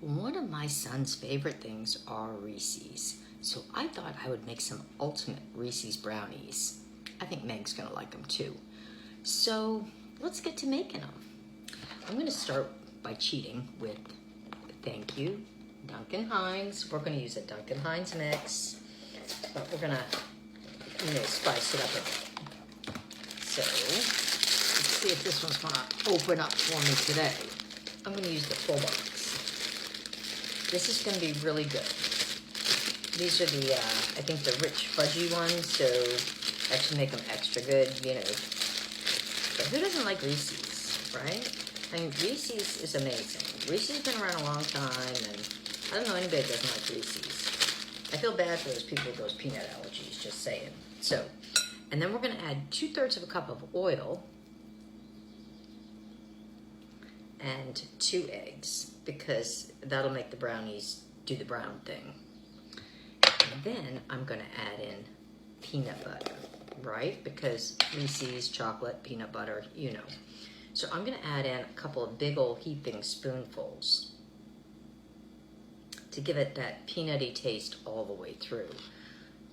One of my son's favorite things are Reese's. So I thought I would make some ultimate Reese's brownies. I think Meg's gonna like them too. So let's get to making them. I'm gonna start by cheating with, thank you, Duncan Hines. We're gonna use a Duncan Hines mix, but we're gonna, spice it up a bit. So let's see if this one's gonna open up for me today. I'm gonna use the full box. This is going to be really good. These are the, I think the rich fudgy ones, so that should make them extra good, But who doesn't like Reese's, right? I mean, Reese's is amazing. Reese's has been around a long time, and I don't know anybody that doesn't like Reese's. I feel bad for those people with those peanut allergies, just saying. So, and then we're going to add 2/3 of a cup of oil and 2 eggs, because that'll make the brownies do the brown thing. And then I'm gonna add in peanut butter, right? Because Reese's, chocolate, peanut butter, So I'm gonna add in a couple of big old heaping spoonfuls to give it that peanutty taste all the way through.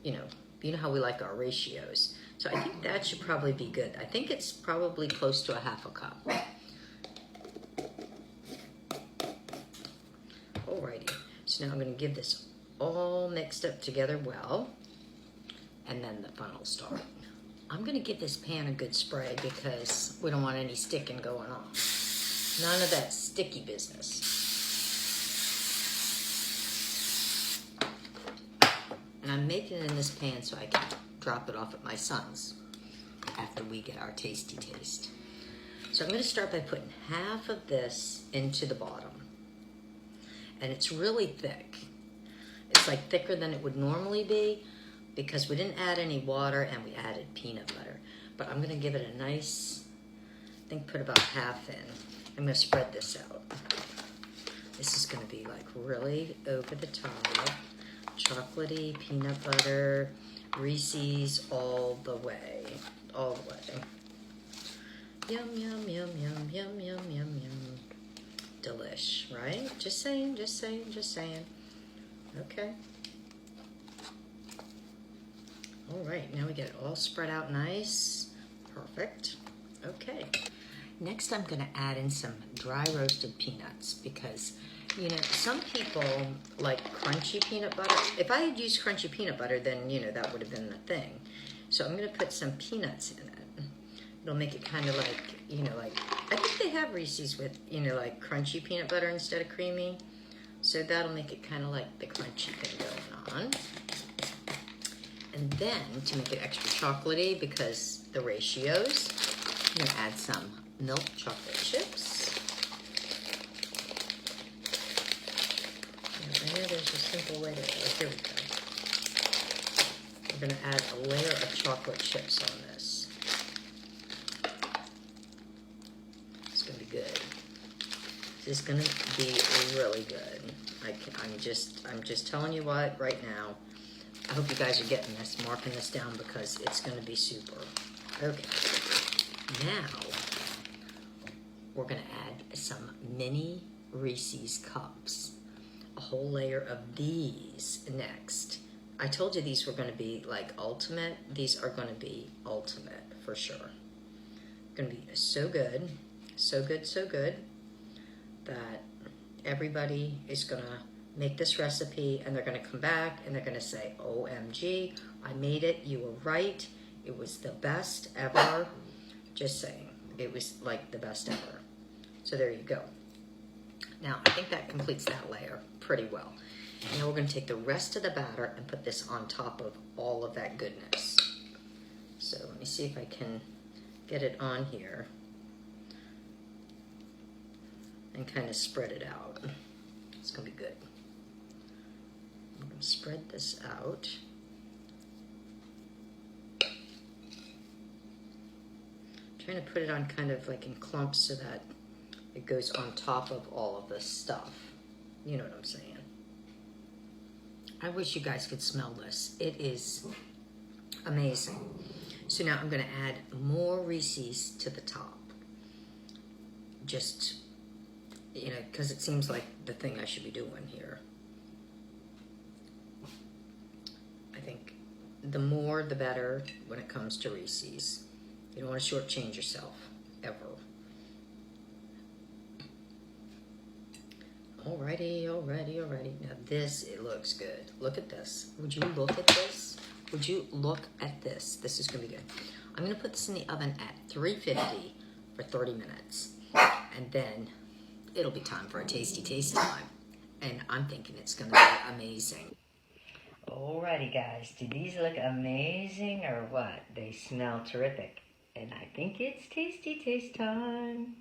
You know how we like our ratios. So I think that should probably be good. I think it's probably close to a 1/2 cup. Alrighty, so now I'm going to give this all mixed up together well, and then the fun will start. I'm going to give this pan a good spray because we don't want any sticking going on. None of that sticky business. And I'm making it in this pan so I can drop it off at my son's after we get our tasty taste. So I'm going to start by putting half of this into the bottom. And it's really thick. It's like thicker than it would normally be because we didn't add any water and we added peanut butter. But I'm gonna give it a nice, I think put about half in. I'm gonna spread this out. This is gonna be like really over the top. Chocolatey, peanut butter, Reese's all the way. All the way. Yum, yum, yum, yum, yum, yum, yum, yum. Delish, right? Just saying, just saying, just saying. Okay. All right, now we get it all spread out nice. Perfect. Okay. Next, I'm gonna add in some dry roasted peanuts because, some people like crunchy peanut butter. If I had used crunchy peanut butter, then, that would have been the thing. So I'm gonna put some peanuts in it. It'll make it kind of like, I think they have Reese's with, like crunchy peanut butter instead of creamy. So that'll make it kind of like the crunchy thing going on. And then to make it extra chocolatey, because the ratios, I'm gonna add some milk chocolate chips. I know there's a simple way to do it. Here we go. We're gonna add a layer of chocolate chips on this. Good. This is gonna be really good. I'm just telling you what right now. I hope you guys are getting this, marking this down because it's gonna be super. Okay. Now we're gonna add some mini Reese's cups. A whole layer of these next. I told you these were gonna be like ultimate. These are gonna be ultimate for sure. Gonna be so good. So good, so good that everybody is gonna make this recipe and they're gonna come back and they're gonna say, OMG, I made it, you were right, it was the best ever. Just saying, it was like the best ever. So there you go. Now, I think that completes that layer pretty well. Now we're gonna take the rest of the batter and put this on top of all of that goodness. So let me see if I can get it on here and kind of spread it out. It's gonna be good. I'm gonna spread this out. I'm trying to put it on kind of like in clumps so that it goes on top of all of this stuff. You know what I'm saying? I wish you guys could smell this. It is amazing. So now I'm gonna add more Reese's to the top. Just, You know, because it seems like the thing I should be doing here. I think the more the better when it comes to Reese's. You don't want to shortchange yourself, ever. Alrighty. Now this, it looks good. Look at this. Would you look at this? Would you look at this? This is going to be good. I'm going to put this in the oven at 350 for 30 minutes. And then it'll be time for a tasty taste time. And I'm thinking it's going to be amazing. Alrighty, guys. Do these look amazing or what? They smell terrific. And I think it's tasty taste time.